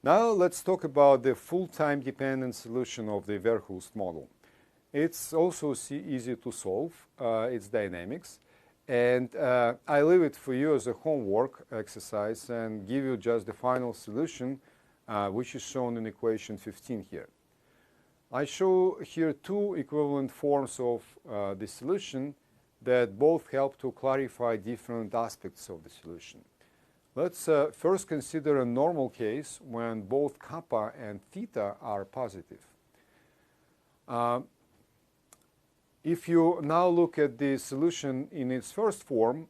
Now let's talk about the full time-dependent solution of the Verhulst model. It's also easy to solve, its dynamics, and I leave it for you as a homework exercise and give you just the final solution, which is shown in equation 15 here. I show here two equivalent forms of the solution that both help to clarify different aspects of the solution. Let's first consider a normal case when both kappa and theta are positive. If you now look at the solution in its first form,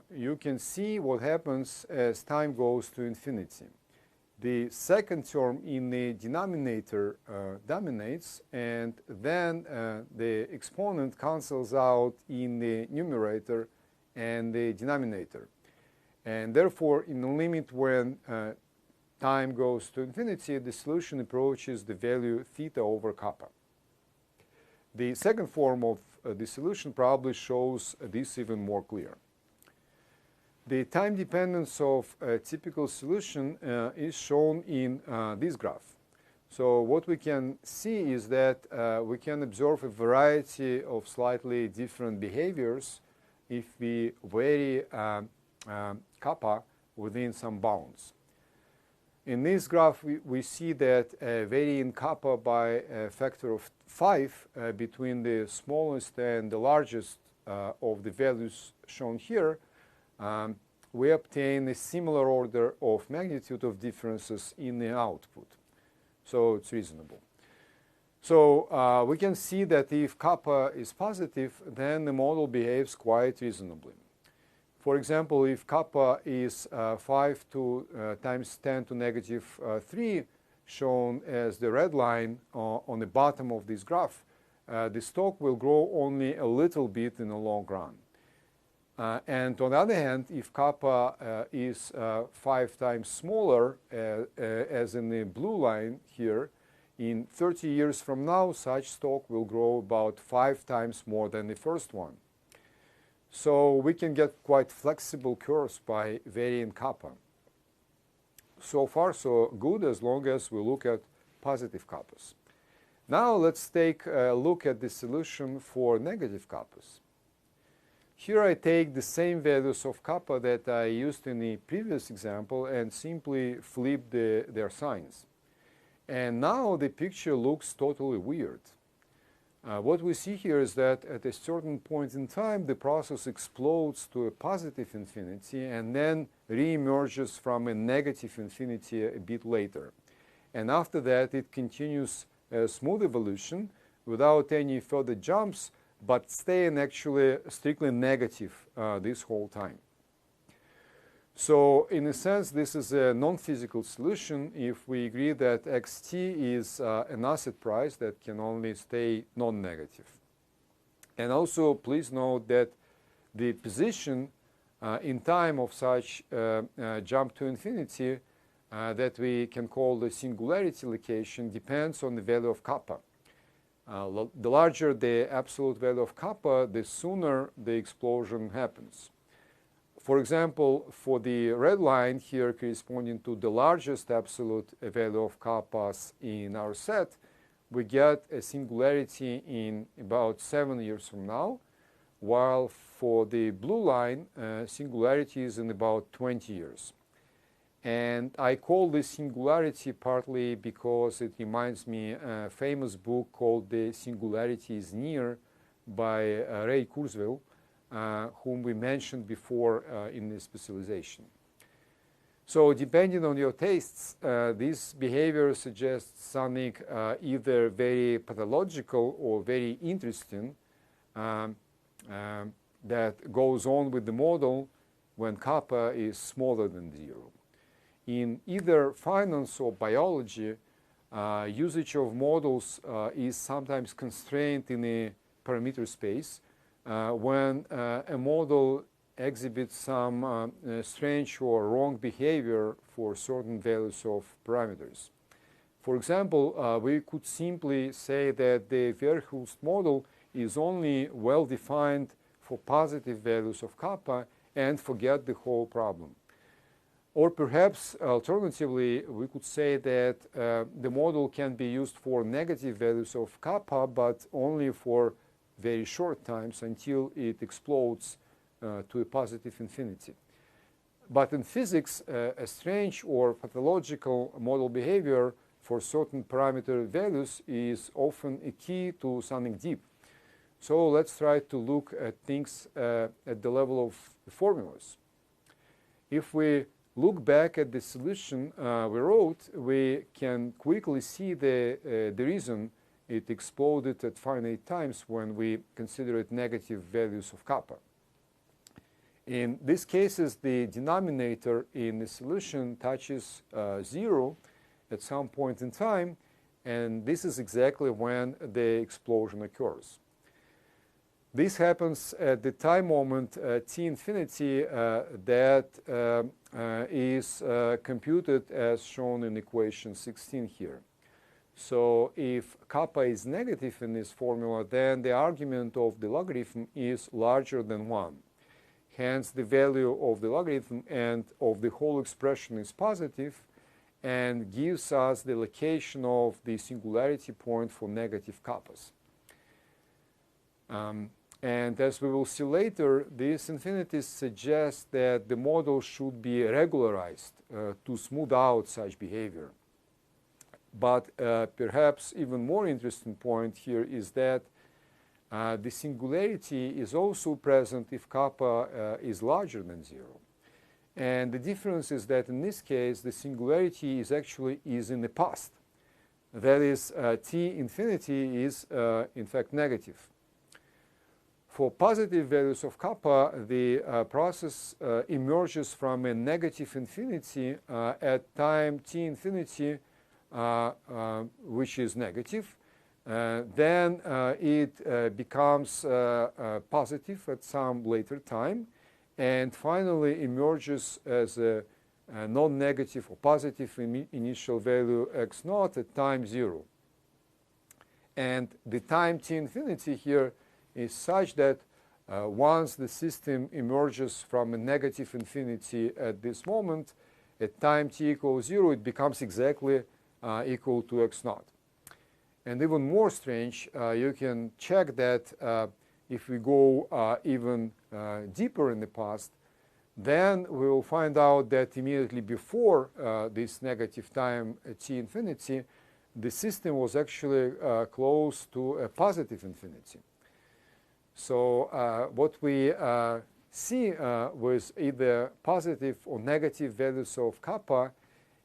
you can see what happens as time goes to infinity. The second term in the denominator dominates, and then the exponent cancels out in the numerator and the denominator. And therefore, in the limit when time goes to infinity, the solution approaches the value theta over kappa. The second form of the solution probably shows this even more clear. The time dependence of a typical solution is shown in this graph. So what we can see is that we can observe a variety of slightly different behaviors if we vary kappa within some bounds. In this graph, we see that varying kappa by a factor of 5 between the smallest and the largest of the values shown here, we obtain a similar order of magnitude of differences in the output. So it's reasonable. So we can see that if kappa is positive, then the model behaves quite reasonably. For example, if kappa is 5 times 10 to negative 3, shown as the red line on the bottom of this graph, the stock will grow only a little bit in the long run. And on the other hand, if kappa is 5 times smaller, as in the blue line here, in 30 years from now, such stock will grow about 5 times more than the first one. So we can get quite flexible curves by varying kappa. So far, so good, as long as we look at positive kappas. Now let's take a look at the solution for negative kappas. Here I take the same values of kappa that I used in the previous example and simply flip their signs. And now the picture looks totally weird. What we see here is that at a certain point in time, the process explodes to a positive infinity and then re-emerges from a negative infinity a bit later. And after that, it continues a smooth evolution without any further jumps, but staying actually strictly negative this whole time. So in a sense, this is a non-physical solution if we agree that xt is an asset price that can only stay non-negative. And also, please note that the position in time of such jump to infinity that we can call the singularity location depends on the value of kappa. The larger the absolute value of kappa, the sooner the explosion happens. For example, for the red line here corresponding to the largest absolute value of kappas in our set, we get a singularity in about 7 years from now, while for the blue line, singularity is in about 20 years. And I call this singularity partly because it reminds me a famous book called The Singularity is Near by Ray Kurzweil, whom we mentioned before in the specialization. So depending on your tastes, this behavior suggests something either very pathological or very interesting that goes on with the model when kappa is smaller than 0. In either finance or biology, usage of models is sometimes constrained in a parameter space when a model exhibits some strange or wrong behavior for certain values of parameters. For example, we could simply say that the Verhulst model is only well-defined for positive values of kappa and forget the whole problem. Or perhaps, alternatively, we could say that the model can be used for negative values of kappa, but only for very short times until it explodes to a positive infinity. But in physics, a strange or pathological model behavior for certain parameter values is often a key to something deep. So let's try to look at things at the level of the formulas. If we look back at the solution we wrote, we can quickly see the reason it exploded at finite times when we considered negative values of kappa. In these cases, the denominator in the solution touches 0 at some point in time, and this is exactly when the explosion occurs. This happens at the time moment t infinity that is computed as shown in equation 16 here. So if kappa is negative in this formula, then the argument of the logarithm is larger than 1. Hence, the value of the logarithm and of the whole expression is positive and gives us the location of the singularity point for negative kappas. And as we will see later, these infinities suggest that the model should be regularized to smooth out such behavior. But perhaps even more interesting point here is that the singularity is also present if kappa is larger than 0. And the difference is that in this case, the singularity is actually in the past. That is, t infinity is in fact negative. For positive values of kappa, the process emerges from a negative infinity at time t infinity, which is negative. Then it becomes positive at some later time, and finally emerges as a non-negative or positive initial value x naught at time 0. And the time t infinity here is such that once the system emerges from a negative infinity at this moment, at time t equals 0, it becomes exactly equal to x naught. And even more strange, you can check that if we go even deeper in the past, then we will find out that immediately before this negative time at t infinity, the system was actually close to a positive infinity. So what we see with either positive or negative values of kappa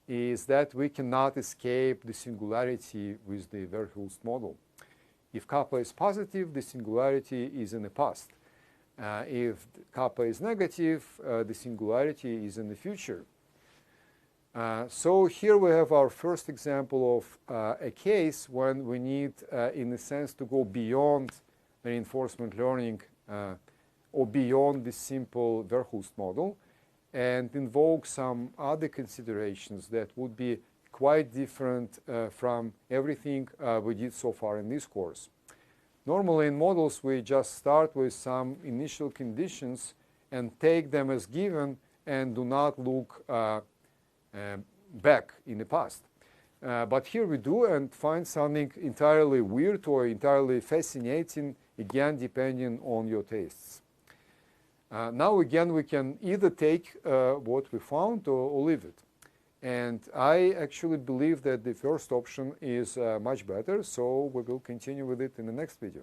is that we cannot escape the singularity with the Verhulst model. If kappa is positive, the singularity is in the past. If kappa is negative, the singularity is in the future. So here we have our first example of a case when we need, in a sense, to go beyond reinforcement learning or beyond the simple Verhulst model, and invoke some other considerations that would be quite different from everything we did so far in this course. Normally in models we just start with some initial conditions and take them as given and do not look back in the past. But here we do and find something entirely weird or entirely fascinating, again depending on your tastes. Now again we can either take what we found or leave it. And I actually believe that the first option is much better, so we will continue with it in the next video.